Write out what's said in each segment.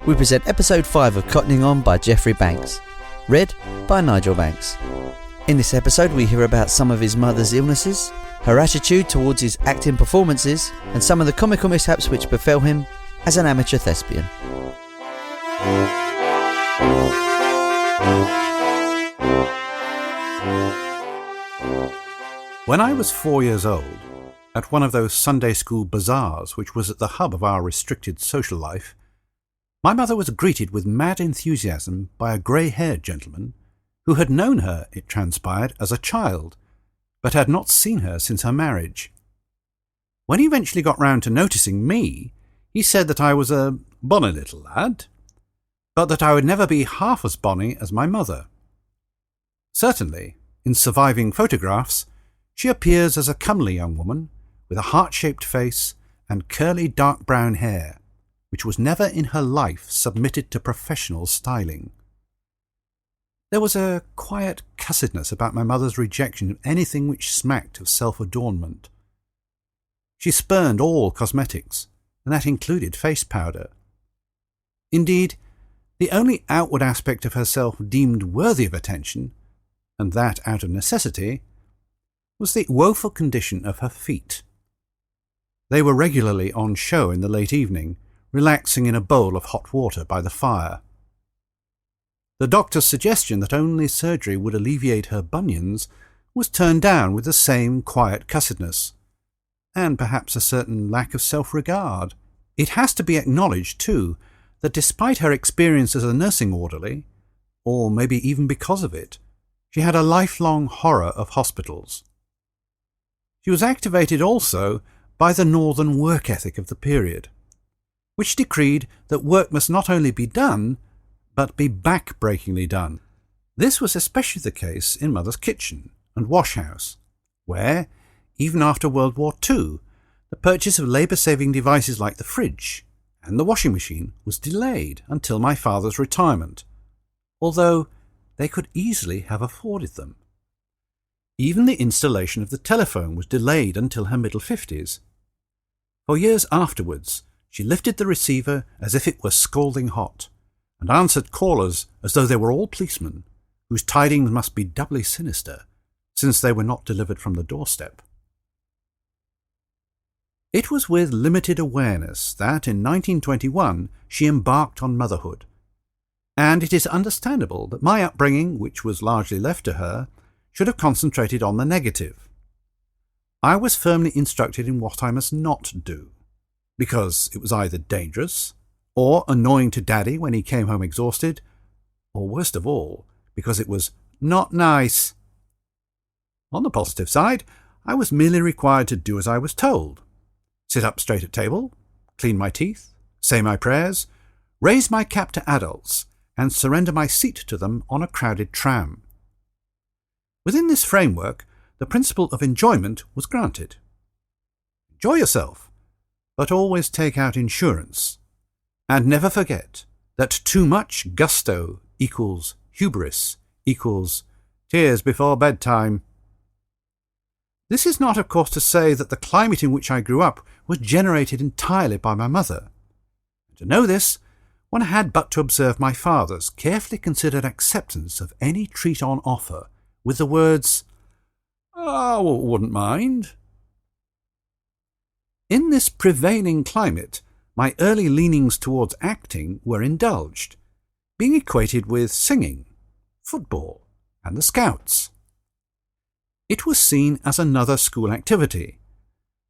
we present episode 5 of Cottoning On by Geoffrey Banks, read by Nigel Banks. In this episode we hear about some of his mother's illnesses, her attitude towards his acting performances, and some of the comical mishaps which befell him as an amateur thespian. When I was 4 years old, at one of those Sunday school bazaars which was at the hub of our restricted social life, my mother was greeted with mad enthusiasm by a grey-haired gentleman who had known her, it transpired, as a child, but had not seen her since her marriage. When he eventually got round to noticing me, he said that I was a bonny little lad, but that I would never be half as bonny as my mother. Certainly, in surviving photographs, she appears as a comely young woman with a heart-shaped face and curly dark brown hair, which was never in her life submitted to professional styling. There was a quiet cussedness about my mother's rejection of anything which smacked of self-adornment. She spurned all cosmetics, and that included face powder. Indeed, the only outward aspect of herself deemed worthy of attention, and that out of necessity, was the woeful condition of her feet. They were regularly on show in the late evening, relaxing in a bowl of hot water by the fire. The doctor's suggestion that only surgery would alleviate her bunions was turned down with the same quiet cussedness, and perhaps a certain lack of self-regard. It has to be acknowledged, too, that despite her experience as a nursing orderly, or maybe even because of it, she had a lifelong horror of hospitals. She was activated also by the northern work ethic of the period, which decreed that work must not only be done, but be back-breakingly done. This was especially the case in Mother's kitchen and washhouse, where, even after World War II, the purchase of labour-saving devices like the fridge and the washing machine was delayed until my father's retirement, although they could easily have afforded them. Even the installation of the telephone was delayed until her middle 50s. For years afterwards, she lifted the receiver as if it were scalding hot, and answered callers as though they were all policemen, whose tidings must be doubly sinister, since they were not delivered from the doorstep. It was with limited awareness that in 1921 she embarked on motherhood, and it is understandable that my upbringing, which was largely left to her, should have concentrated on the negative. I was firmly instructed in what I must not do, because it was either dangerous, or annoying to Daddy when he came home exhausted, or worst of all, because it was not nice. On the positive side, I was merely required to do as I was told: sit up straight at table, clean my teeth, say my prayers, raise my cap to adults, and surrender my seat to them on a crowded tram. Within this framework, the principle of enjoyment was granted. Enjoy yourself, but always take out insurance, and never forget that too much gusto equals hubris equals tears before bedtime. This is not, of course, to say that the climate in which I grew up was generated entirely by my mother. To know this, one had but to observe my father's carefully considered acceptance of any treat on offer with the words, "I wouldn't mind." In this prevailing climate, my early leanings towards acting were indulged, being equated with singing, football, and the Scouts. It was seen as another school activity,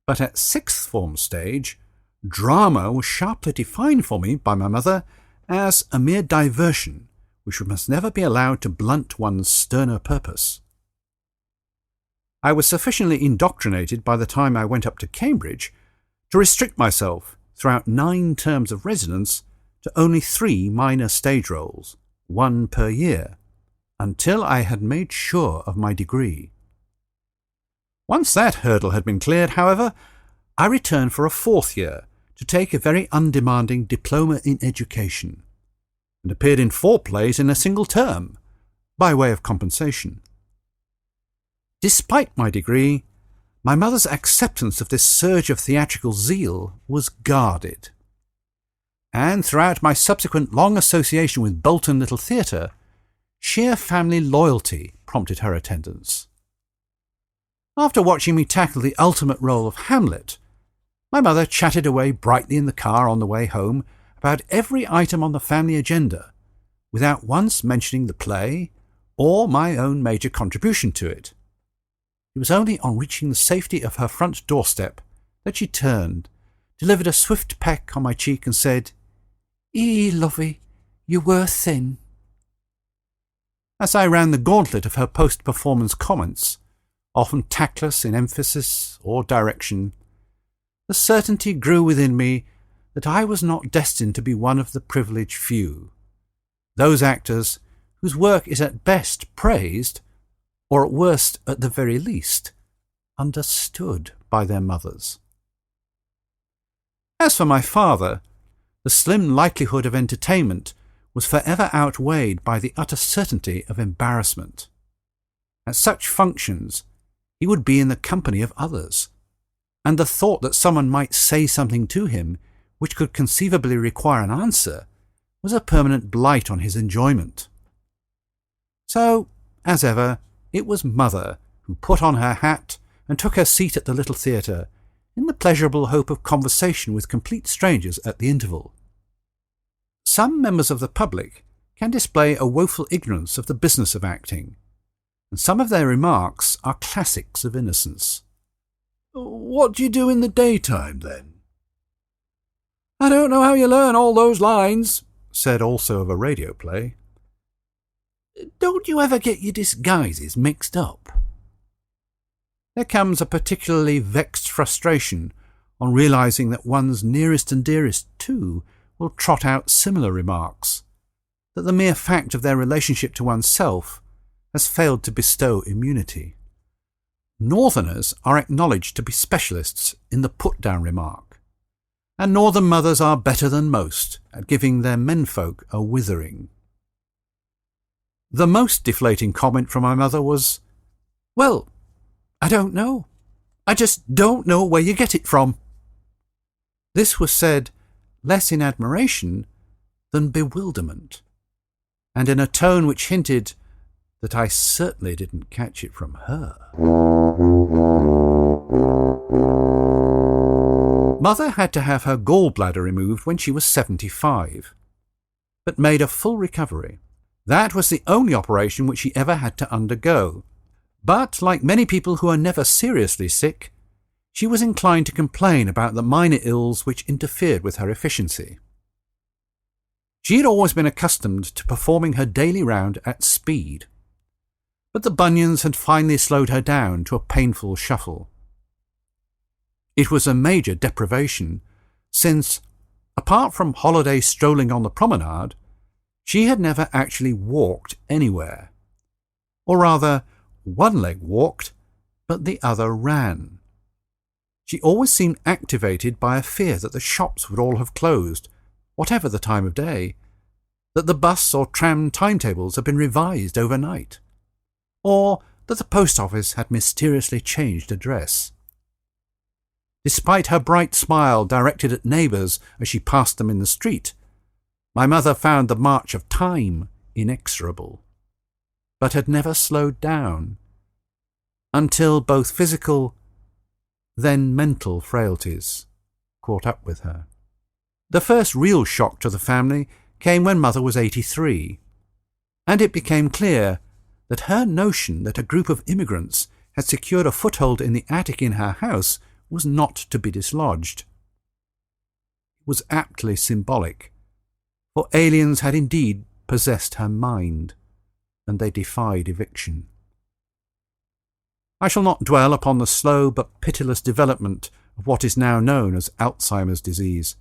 but at sixth form stage, drama was sharply defined for me by my mother as a mere diversion which must never be allowed to blunt one's sterner purpose. I was sufficiently indoctrinated by the time I went up to Cambridge to restrict myself throughout 9 terms of residence to only 3 minor stage roles, 1 per year, until I had made sure of my degree. Once that hurdle had been cleared, however, I returned for a 4th year to take a very undemanding diploma in education, and appeared in 4 plays in a single term, by way of compensation. Despite my degree, my mother's acceptance of this surge of theatrical zeal was guarded. and throughout my subsequent long association with Bolton Little Theatre, sheer family loyalty prompted her attendance. After watching me tackle the ultimate role of Hamlet, my mother chatted away brightly in the car on the way home about every item on the family agenda, without once mentioning the play or my own major contribution to it. It was only on reaching the safety of her front doorstep that she turned, delivered a swift peck on my cheek and said, lovey, you were thin." As I ran the gauntlet of her post-performance comments, often tactless in emphasis or direction, the certainty grew within me that I was not destined to be one of the privileged few, those actors whose work is at best praised, or at worst, at the very least, understood by their mothers. As for my father, the slim likelihood of entertainment was forever outweighed by the utter certainty of embarrassment. At such functions, he would be in the company of others, and the thought that someone might say something to him which could conceivably require an answer was a permanent blight on his enjoyment. So, as ever, it was Mother who put on her hat and took her seat at the little theatre, in the pleasurable hope of conversation with complete strangers at the interval. Some members of the public can display a woeful ignorance of the business of acting, and some of their remarks are classics of innocence. "What do you do in the daytime, then?" "I don't know how you learn all those lines," said also of a radio play. "Don't you ever get your disguises mixed up?" There comes a particularly vexed frustration on realizing that one's nearest and dearest, too, will trot out similar remarks, that the mere fact of their relationship to oneself has failed to bestow immunity. Northerners are acknowledged to be specialists in the put-down remark, and northern mothers are better than most at giving their menfolk a withering. The most deflating comment from my mother was, "Well, I don't know. I just don't know where you get it from." This was said less in admiration than bewilderment, and in a tone which hinted that I certainly didn't catch it from her. Mother had to have her gallbladder removed when she was 75, but made a full recovery. That was the only operation which she ever had to undergo. But, like many people who are never seriously sick, she was inclined to complain about the minor ills which interfered with her efficiency. She had always been accustomed to performing her daily round at speed, but the bunions had finally slowed her down to a painful shuffle. It was a major deprivation, since, apart from holiday strolling on the promenade, she had never actually walked anywhere. Or rather, one leg walked, but the other ran. She always seemed activated by a fear that the shops would all have closed, whatever the time of day, that the bus or tram timetables had been revised overnight, or that the post office had mysteriously changed address. Despite her bright smile directed at neighbours as she passed them in the street, my mother found the march of time inexorable, but had never slowed down, until both physical, then mental frailties caught up with her. The first real shock to the family came when Mother was 83, and it became clear that her notion that a group of immigrants had secured a foothold in the attic in her house was not to be dislodged. It was aptly symbolic, for aliens had indeed possessed her mind, and they defied eviction. I shall not dwell upon the slow but pitiless development of what is now known as Alzheimer's disease,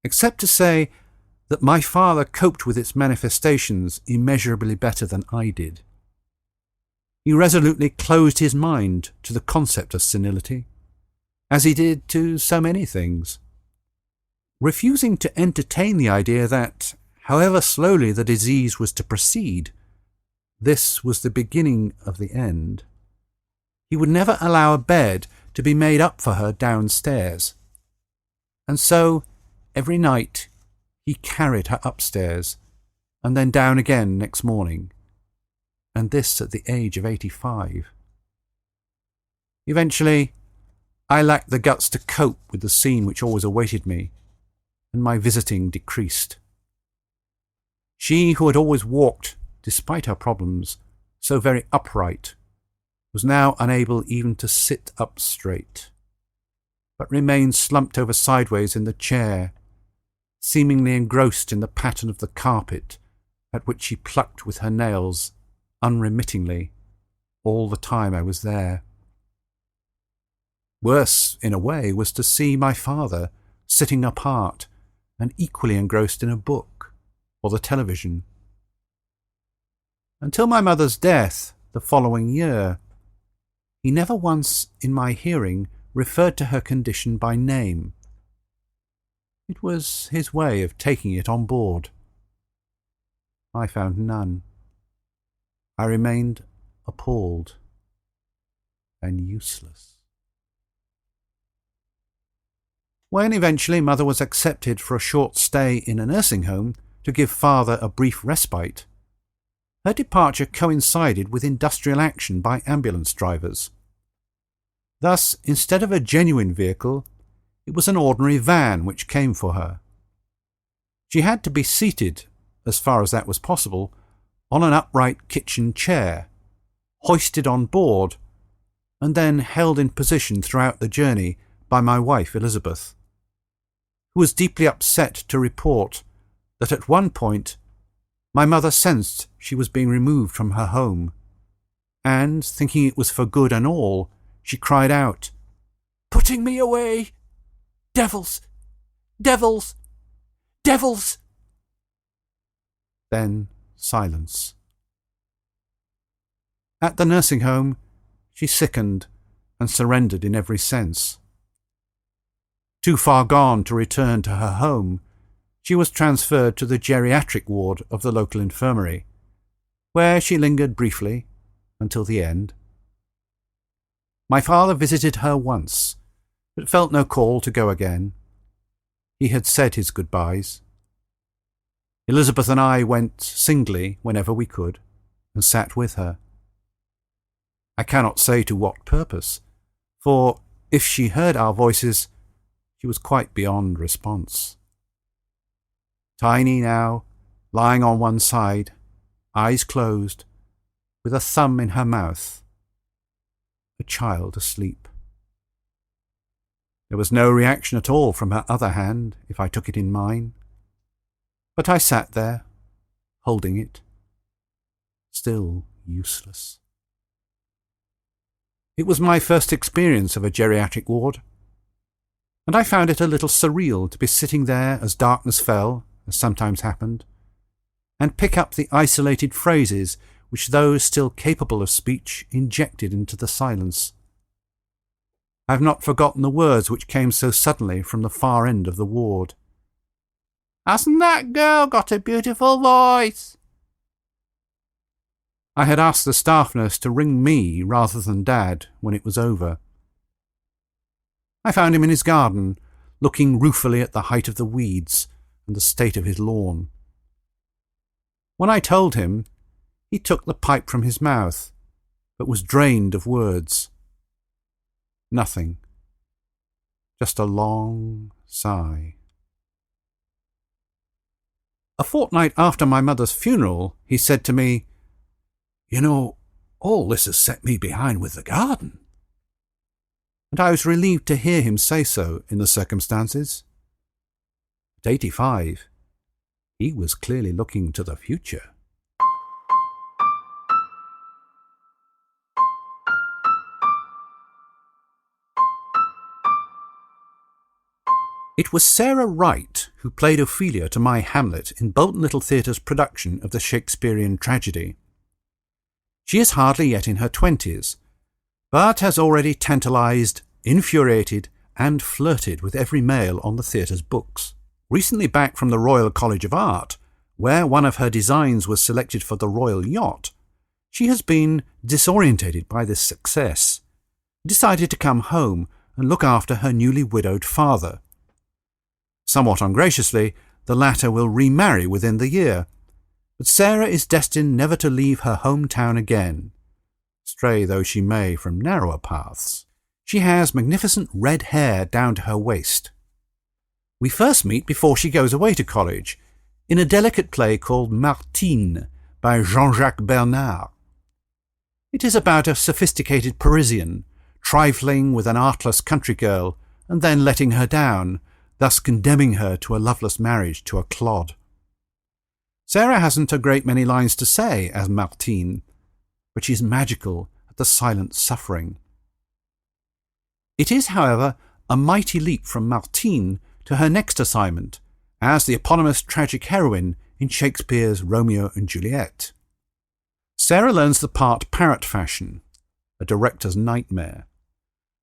except to say that my father coped with its manifestations immeasurably better than I did. He resolutely closed his mind to the concept of senility, as he did to so many things, refusing to entertain the idea that, however slowly the disease was to proceed, this was the beginning of the end. He would never allow a bed to be made up for her downstairs, and so every night He carried her upstairs, and then down again next morning, and this at the age of 85. Eventually, I lacked the guts to cope with the scene which always awaited me, and my visiting decreased. She who had always walked, despite her problems, so very upright, was now unable even to sit up straight, but remained slumped over sideways in the chair, seemingly engrossed in the pattern of the carpet at which she plucked with her nails unremittingly all the time I was there. Worse, in a way, was to see my father sitting apart and equally engrossed in a book or the television. Until my mother's death the following year, he never once, in my hearing, referred to her condition by name. It was his way of taking it on board. I found none. I remained appalled and useless. When eventually Mother was accepted for a short stay in a nursing home to give Father a brief respite, her departure coincided with industrial action by ambulance drivers. Thus, instead of a genuine vehicle, it was an ordinary van which came for her. She had to be seated, as far as that was possible, on an upright kitchen chair, hoisted on board, and then held in position throughout the journey by my wife Elizabeth, who was deeply upset to report that at one point my mother sensed she was being removed from her home, and, thinking it was for good and all, she cried out, "Putting me away! Devils! Devils! Devils!" Then silence. At the nursing home, she sickened and surrendered in every sense. Too far gone to return to her home, she was transferred to the geriatric ward of the local infirmary, where she lingered briefly until the end. My father visited her once, but felt no call to go again. He had said his goodbyes. Elizabeth and I went singly whenever we could, and sat with her. I cannot say to what purpose, for if she heard our voices, she was quite beyond response. Tiny now, lying on one side, eyes closed, with a thumb in her mouth, a child asleep. There was no reaction at all from her other hand if I took it in mine, but I sat there, holding it, still useless. It was my first experience of a geriatric ward, and I found it a little surreal to be sitting there as darkness fell, as sometimes happened, and pick up the isolated phrases which those still capable of speech injected into the silence. I have not forgotten the words which came so suddenly from the far end of the ward. "Hasn't that girl got a beautiful voice?" I had asked the staff nurse to ring me rather than Dad when it was over. I found him in his garden, looking ruefully at the height of the weeds and the state of his lawn. When I told him, he took the pipe from his mouth, but was drained of words. Nothing. Just a long sigh. A fortnight after my mother's funeral, he said to me, "You know, all this has set me behind with the garden." And I was relieved to hear him say so in the circumstances. At 85, he was clearly looking to the future. It was Sarah Wright who played Ophelia to my Hamlet in Bolton Little Theatre's production of the Shakespearian tragedy. She is hardly yet in her 20s, but has already tantalised, infuriated, and flirted with every male on the theatre's books. Recently back from the Royal College of Art, where one of her designs was selected for the Royal Yacht, she has been disorientated by this success, decided to come home and look after her newly widowed father. Somewhat ungraciously, the latter will remarry within the year. But Sarah is destined never to leave her hometown again, stray though she may from narrower paths. She has magnificent red hair down to her waist. We first meet before she goes away to college, in a delicate play called Martine by Jean-Jacques Bernard. It is about a sophisticated Parisian, trifling with an artless country girl and then letting her down, thus condemning her to a loveless marriage to a clod. Sarah hasn't a great many lines to say as Martine, but she's magical at the silent suffering. It is, however, a mighty leap from Martine to her next assignment as the eponymous tragic heroine in Shakespeare's Romeo and Juliet. Sarah learns the part parrot fashion, a director's nightmare,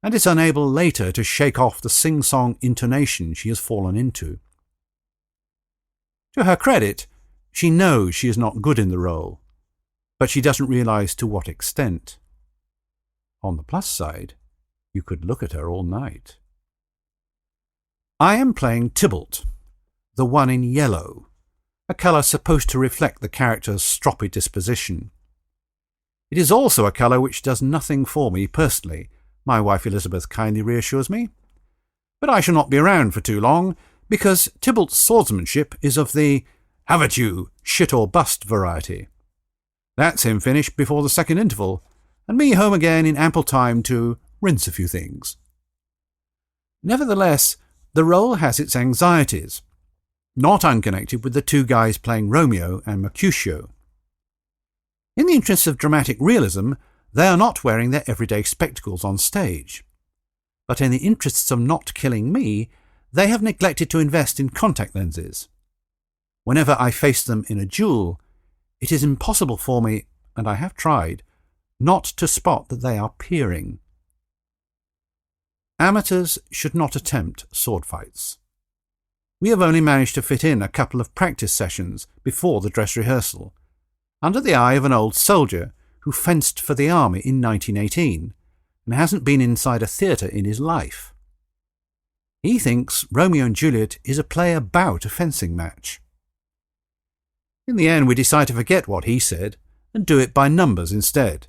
and is unable later to shake off the sing-song intonation she has fallen into. To her credit, she knows she is not good in the role, but she doesn't realise to what extent. On the plus side, you could look at her all night. I am playing Tybalt, the one in yellow, a colour supposed to reflect the character's stroppy disposition. It is also a colour which does nothing for me personally, my wife Elizabeth kindly reassures me. But I shall not be around for too long, because Tybalt's swordsmanship is of the have at you, shit or bust variety. That's him finished before the second interval, and me home again in ample time to rinse a few things. Nevertheless, the role has its anxieties, not unconnected with the two guys playing Romeo and Mercutio. In the interests of dramatic realism, they are not wearing their everyday spectacles on stage. But in the interests of not killing me, they have neglected to invest in contact lenses. Whenever I face them in a duel, it is impossible for me, and I have tried, not to spot that they are peering. Amateurs should not attempt sword fights. We have only managed to fit in a couple of practice sessions before the dress rehearsal, under the eye of an old soldier who fenced for the army in 1918 and hasn't been inside a theatre in his life. He thinks Romeo and Juliet is a play about a fencing match. In the end, we decide to forget what he said and do it by numbers instead.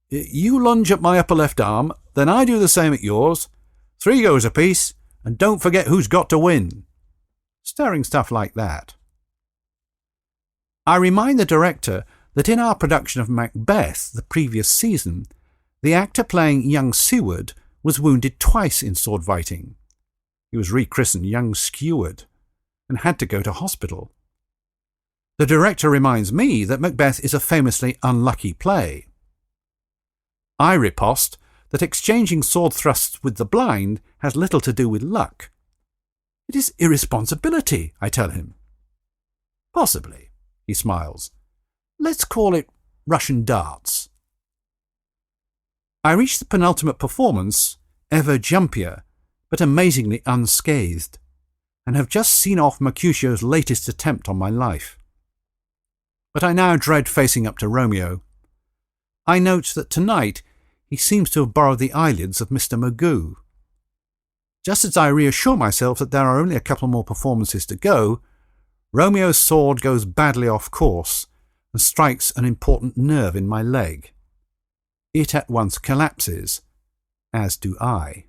You lunge at my upper left arm, then I do the same at yours. 3 goes apiece, and don't forget who's got to win. Stirring stuff like that. I remind the director that in our production of Macbeth the previous season, the actor playing young Seward was wounded twice in sword fighting. He was rechristened young Skeward and had to go to hospital. The director reminds me that Macbeth is a famously unlucky play. I riposte that exchanging sword thrusts with the blind has little to do with luck. It is irresponsibility, I tell him. Possibly, he smiles. Let's call it Russian darts. I reach the penultimate performance, ever jumpier, but amazingly unscathed, and have just seen off Mercutio's latest attempt on my life. But I now dread facing up to Romeo. I note that tonight he seems to have borrowed the eyelids of Mr. Magoo. Just as I reassure myself that there are only a couple more performances to go, Romeo's sword goes badly off course and strikes an important nerve in my leg. It at once collapses, as do I.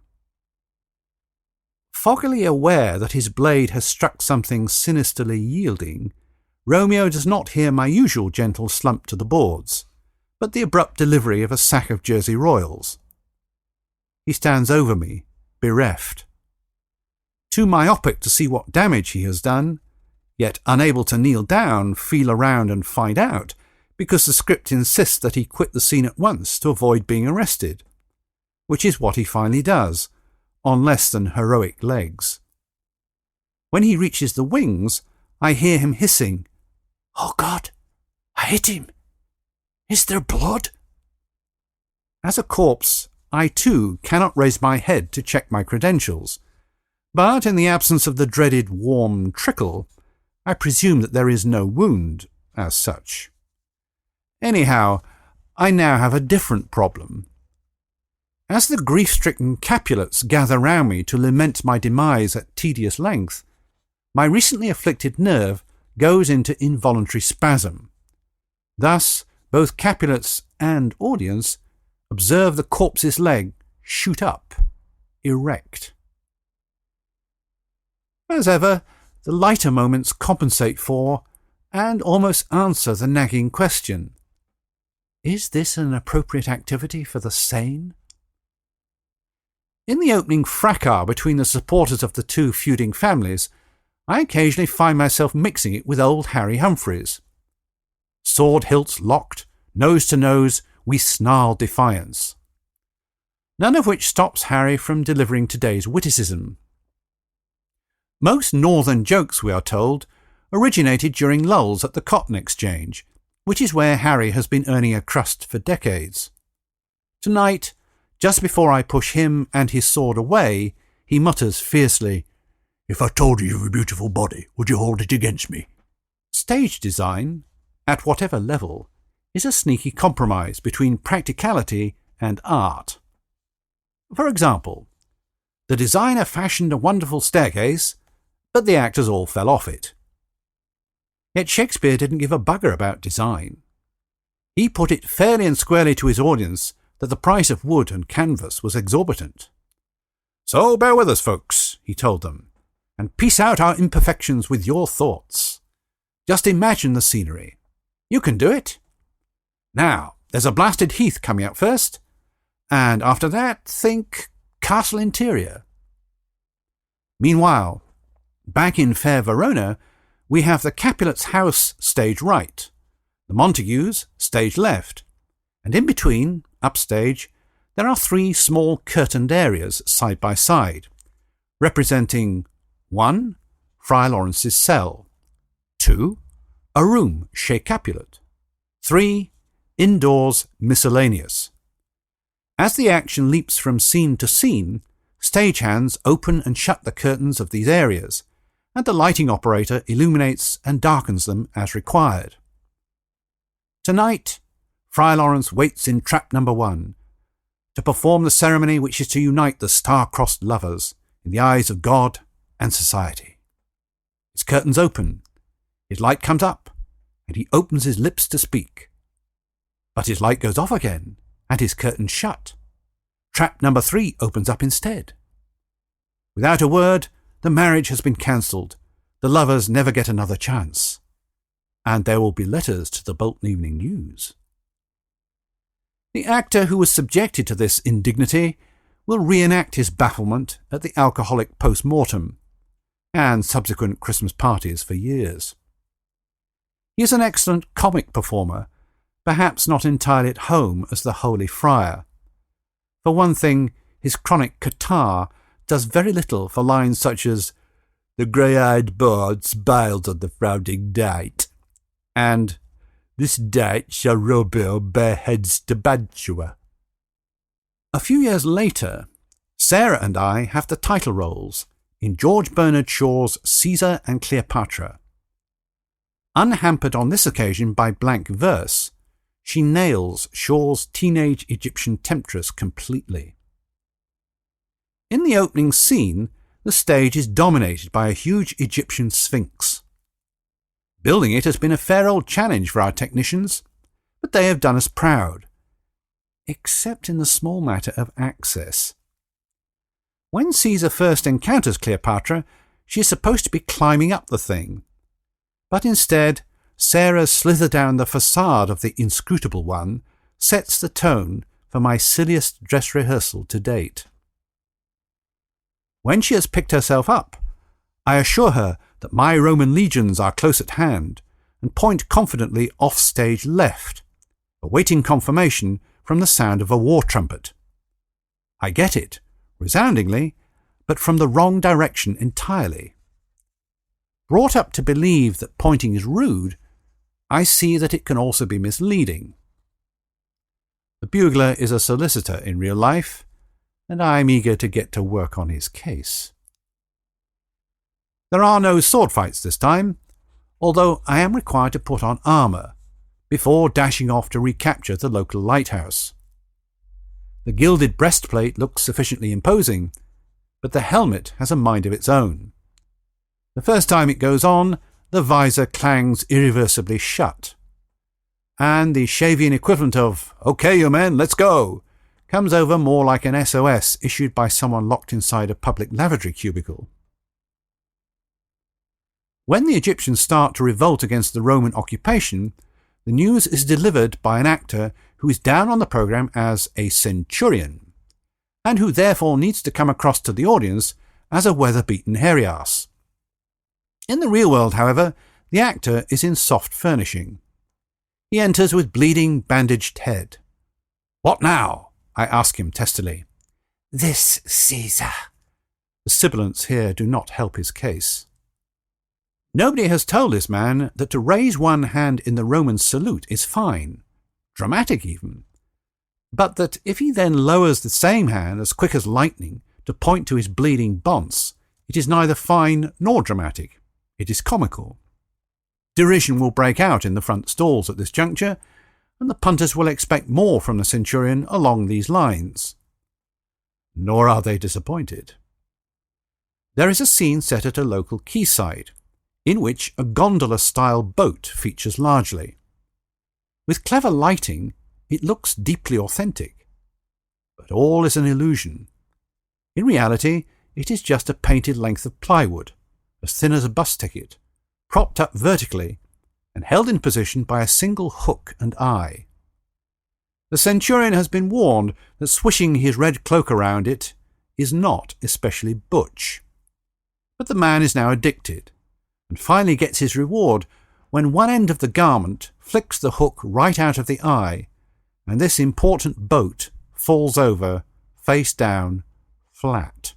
Foggily aware that his blade has struck something sinisterly yielding, Romeo does not hear my usual gentle slump to the boards, but the abrupt delivery of a sack of Jersey Royals. He stands over me, bereft. Too myopic to see what damage he has done, yet unable to kneel down, feel around and find out, because the script insists that he quit the scene at once to avoid being arrested, which is what he finally does, on less than heroic legs. When he reaches the wings, I hear him hissing, "Oh God, I hit him! Is there blood?" As a corpse, I too cannot raise my head to check my credentials, but in the absence of the dreaded warm trickle, I presume that there is no wound as such. Anyhow, I now have a different problem. As the grief-stricken Capulets gather round me to lament my demise at tedious length, my recently afflicted nerve goes into involuntary spasm. Thus, both Capulets and audience observe the corpse's leg shoot up, erect. As ever, the lighter moments compensate for and almost answer the nagging question: is this an appropriate activity for the sane? In the opening fracas between the supporters of the two feuding families, I occasionally find myself mixing it with old Harry Humphreys. Sword hilts locked, nose to nose, we snarl defiance. None of which stops Harry from delivering today's witticism. Most northern jokes, we are told, originated during lulls at the cotton exchange, which is where Harry has been earning a crust for decades. Tonight, just before I push him and his sword away, he mutters fiercely, "If I told you of a beautiful body, would you hold it against me?" Stage design, at whatever level, is a sneaky compromise between practicality and art. For example, the designer fashioned a wonderful staircase, but the actors all fell off it. Yet Shakespeare didn't give a bugger about design. He put it fairly and squarely to his audience that the price of wood and canvas was exorbitant. "So bear with us, folks," he told them, "and piece out our imperfections with your thoughts. Just imagine the scenery. You can do it. Now, there's a blasted heath coming up first, and after that, think castle interior." Meanwhile, back in fair Verona, we have the Capulets' house stage right, the Montagues stage left, and in between, upstage, there are three small curtained areas side by side, representing 1. Friar Lawrence's cell, 2. A room chez Capulet, 3. Indoors miscellaneous. As the action leaps from scene to scene, stagehands open and shut the curtains of these areas, and the lighting operator illuminates and darkens them as required. Tonight, Friar Lawrence waits in trap number 1 to perform the ceremony which is to unite the star-crossed lovers in the eyes of God and society. His curtains open, his light comes up, and he opens his lips to speak. But his light goes off again, and his curtains shut. Trap number 3 opens up instead. Without a word, the marriage has been cancelled. The lovers never get another chance. And there will be letters to the Bolton Evening News. The actor who was subjected to this indignity will reenact his bafflement at the alcoholic post-mortem and subsequent Christmas parties for years. He is an excellent comic performer, perhaps not entirely at home as the Holy Friar. For one thing, his chronic catarrh does very little for lines such as "The grey-eyed bard smiles on the frowning night," and "This night shall Romeo bear heads to Mantua." A few years later, Sarah and I have the title roles in George Bernard Shaw's Caesar and Cleopatra. Unhampered on this occasion by blank verse, she nails Shaw's teenage Egyptian temptress completely. In the opening scene, the stage is dominated by a huge Egyptian sphinx. Building it has been a fair old challenge for our technicians, but they have done us proud, except in the small matter of access. When Caesar first encounters Cleopatra, she is supposed to be climbing up the thing, but instead, Sarah's slither down the facade of the inscrutable one sets the tone for my silliest dress rehearsal to date. When she has picked herself up, I assure her that my Roman legions are close at hand and point confidently off stage left, awaiting confirmation from the sound of a war trumpet. I get it, resoundingly, but from the wrong direction entirely. Brought up to believe that pointing is rude, I see that it can also be misleading. The bugler is a solicitor in real life, and I am eager to get to work on his case. There are no sword fights this time, although I am required to put on armour before dashing off to recapture the local lighthouse. The gilded breastplate looks sufficiently imposing, but the helmet has a mind of its own. The first time it goes on, the visor clangs irreversibly shut. And the Shavian equivalent of, "Okay, you men, let's go," comes over more like an SOS issued by someone locked inside a public lavatory cubicle. When the Egyptians start to revolt against the Roman occupation, the news is delivered by an actor who is down on the programme as a centurion, and who therefore needs to come across to the audience as a weather-beaten hairy-ass. In the real world, however, the actor is in soft furnishing. He enters with bleeding, bandaged head. "What now?" I ask him testily. "This, Caesar." The sibilants here do not help his case. Nobody has told this man that to raise one hand in the Roman salute is fine, dramatic even, but that if he then lowers the same hand as quick as lightning to point to his bleeding bonce, it is neither fine nor dramatic. It is comical. Derision will break out in the front stalls at this juncture, and the punters will expect more from the centurion along these lines. Nor are they disappointed. There is a scene set at a local quayside, in which a gondola-style boat features largely. With clever lighting, it looks deeply authentic. But all is an illusion. In reality, it is just a painted length of plywood, as thin as a bus ticket, propped up vertically and held in position by a single hook and eye. The centurion has been warned that swishing his red cloak around it is not especially butch. But the man is now addicted, and finally gets his reward when one end of the garment flicks the hook right out of the eye, and this important boat falls over, face down, flat.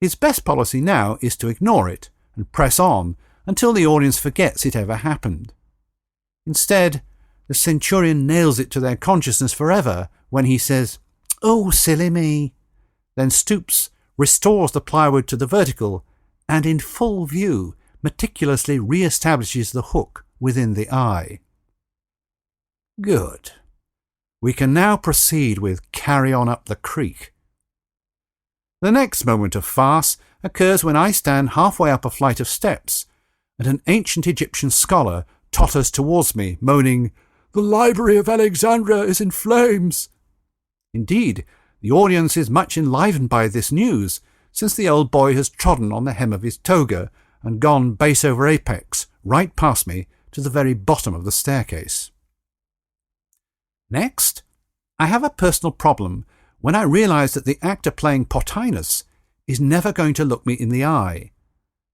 His best policy now is to ignore it and press on until the audience forgets it ever happened. Instead, the centurion nails it to their consciousness forever when he says, "Oh, silly me," then stoops, restores the plywood to the vertical, and in full view meticulously re-establishes the hook within the eye. Good. We can now proceed with "Carry On Up the Creek." The next moment of farce occurs when I stand halfway up a flight of steps, and an ancient Egyptian scholar totters towards me, moaning, "The Library of Alexandria is in flames." Indeed, the audience is much enlivened by this news, since the old boy has trodden on the hem of his toga and gone base over apex, right past me to the very bottom of the staircase. Next, I have a personal problem when I realise that the actor playing Plotinus is never going to look me in the eye,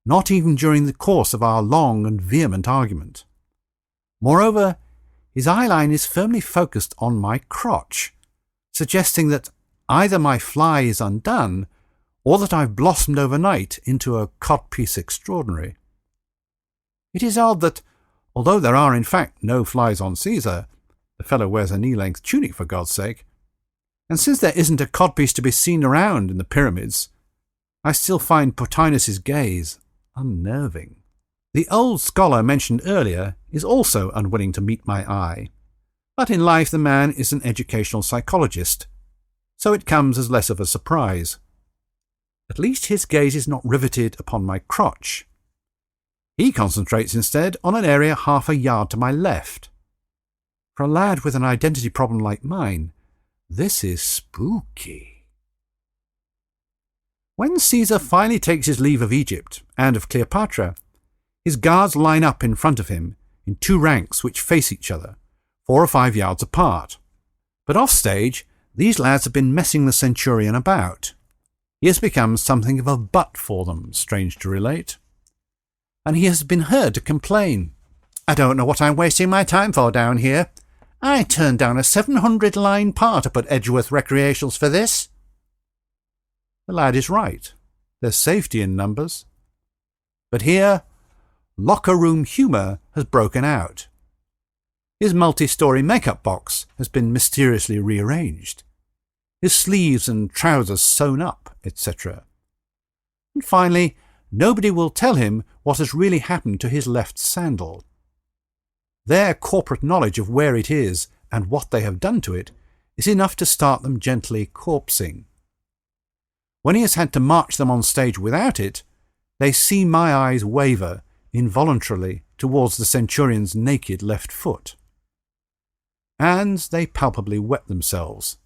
not even during the course of our long and vehement argument. Moreover, his eyeline is firmly focused on my crotch, suggesting that either my fly is undone or that I've blossomed overnight into a codpiece extraordinary. It is odd that, although there are in fact no flies on Caesar, the fellow wears a knee-length tunic for God's sake, and since there isn't a codpiece to be seen around in the pyramids, I still find Plotinus's gaze unnerving. The old scholar mentioned earlier is also unwilling to meet my eye, but in life the man is an educational psychologist, so it comes as less of a surprise. At least his gaze is not riveted upon my crotch. He concentrates instead on an area half a yard to my left. For a lad with an identity problem like mine, this is spooky. When Caesar finally takes his leave of Egypt and of Cleopatra, his guards line up in front of him in two ranks which face each other, 4 or 5 yards apart. But off stage, these lads have been messing the centurion about. He has become something of a butt for them, strange to relate. And he has been heard to complain, "I don't know what I'm wasting my time for down here. I turned down a 700-line part up at Edgeworth Recreationals for this." The lad is right. There's safety in numbers. But here, locker room humour has broken out. His multi-story makeup box has been mysteriously rearranged, his sleeves and trousers sewn up, etc. And finally, nobody will tell him what has really happened to his left sandal. Their corporate knowledge of where it is and what they have done to it is enough to start them gently corpsing. When he has had to march them on stage without it, they see my eyes waver involuntarily towards the centurion's naked left foot. And they palpably wet themselves.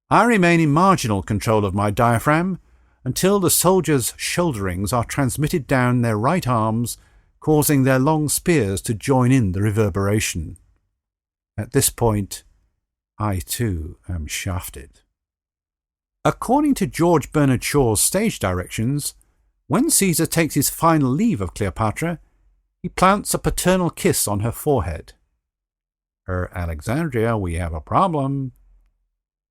I remain in marginal control of my diaphragm until the soldiers' shoulderings are transmitted down their right arms, causing their long spears to join in the reverberation. At this point, I too am shafted. According to George Bernard Shaw's stage directions, when Caesar takes his final leave of Cleopatra, he plants a paternal kiss on her forehead. Her Alexandria, we have a problem.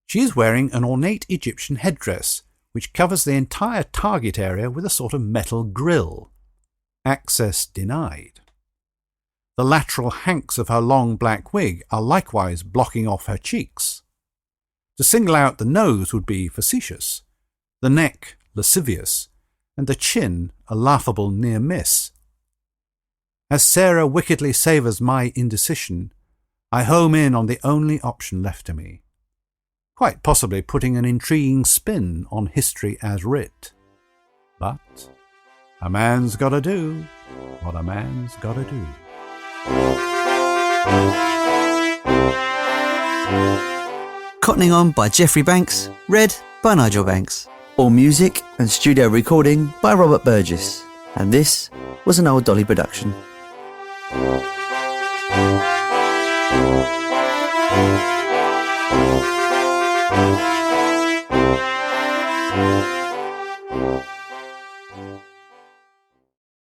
She is wearing an ornate Egyptian headdress, which covers the entire target area with a sort of metal grill. Access denied. The lateral hanks of her long black wig are likewise blocking off her cheeks. To single out the nose would be facetious, the neck lascivious, and the chin a laughable near miss. As Sarah wickedly savours my indecision, I home in on the only option left to me, quite possibly putting an intriguing spin on history as writ. But a man's gotta do what a man's gotta do. Cottoning On by Geoffrey Banks, read by Nigel Banks. All music and studio recording by Robert Burgess. And this was an Old Dolly production.